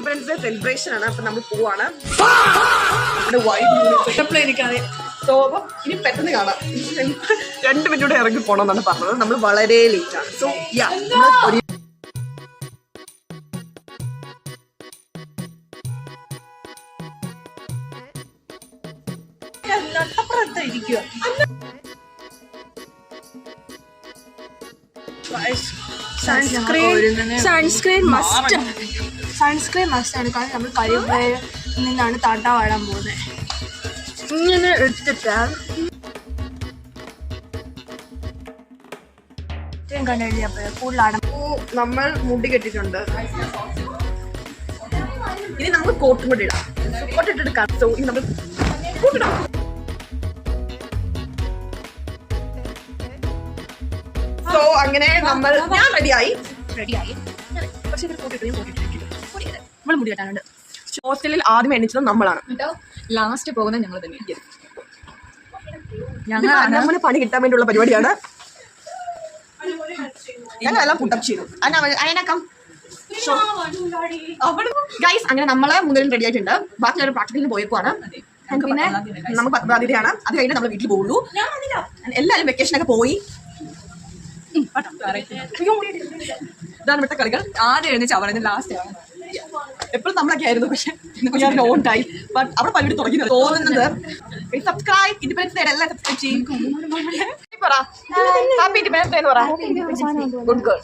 Independence day celebration ആണ്. അപ്പൊ നമ്മൾ പോവാണ്. എനിക്കറിയാം. സോ അപ്പം ഇനി പെട്ടെന്ന് കാണാം. 2 മിനിറ്റ് ഇറങ്ങി പോകണമെന്നാണ് പറഞ്ഞത്. നമ്മൾ വളരെ ലേറ്റ് ആണ്. സോ സൺസ്ക്രീൻ മസ്റ്റ് ആണ്. കാരണം നമ്മൾ കരിവേപ്പിലയിൽ നിന്നാണ് താട്ട വാടാൻ പോകുന്നത്. ഇങ്ങനെ എടുത്തിട്ട് നമ്മൾ മുടി കെട്ടിട്ടുണ്ട്. ഇനി നമുക്ക് കോട്ടും കൂടി ഇടാം. കോട്ട് ഇട്ടിട്ട് കത്തോ. ഇനി നമ്മൾ കൂട്ടിടാം. സോ അങ്ങനെ ഞാൻ റെഡിയായി. പക്ഷെ നമ്മൾ മുടി കെട്ടാനുണ്ട്. ഹോസ്റ്റലിൽ ആദ്യം എണ്ണിച്ചത് നമ്മളാണ്. ലാസ്റ്റ് പോകുന്നത് ഞങ്ങൾ തന്നെ. ഞങ്ങൾ പണി കിട്ടാൻ വേണ്ടിയുള്ള പരിപാടിയാണ്. ഞങ്ങളെല്ലാം പുട്ടപ്പ് ചെയ്തു. അതിനകം ഗൈസ് അങ്ങനെ നമ്മളെ മുന്നിലും റെഡി ആയിട്ടുണ്ട്. ബാക്കി ഒരു പ്രാക്ടിക്കലിന് പോയേക്കുവാണ്. പിന്നെ നമുക്ക് ബാധ്യതയാണ്. അത് കഴിഞ്ഞ് നമ്മൾ വീട്ടിൽ പോകുള്ളൂ. എല്ലാവരും വെക്കേഷനൊക്കെ പോയി. ഇതാണ് ഇവിടുത്തെ കളികൾ. ആദ്യം എഴുന്നേച്ച് അവരുടെ ലാസ്റ്റ് ആണ്. എപ്പോഴും നമ്മളൊക്കെ ആയിരുന്നു. പക്ഷെ ഞാൻ നോൺ ടൈം ബട്ട് അവിടെ പലരും തുടങ്ങി തോന്നുന്നത്. സബ്സ്ക്രൈബ് ഇൻഡിപെൻഡൻസ് ഡേ എല്ലാം സബ്സ്ക്രൈബ് ചെയ്യും. ഹാപ്പി ഇൻഡിപെൻഡൻസ് ഡേ എന്ന് പറ. Good girl.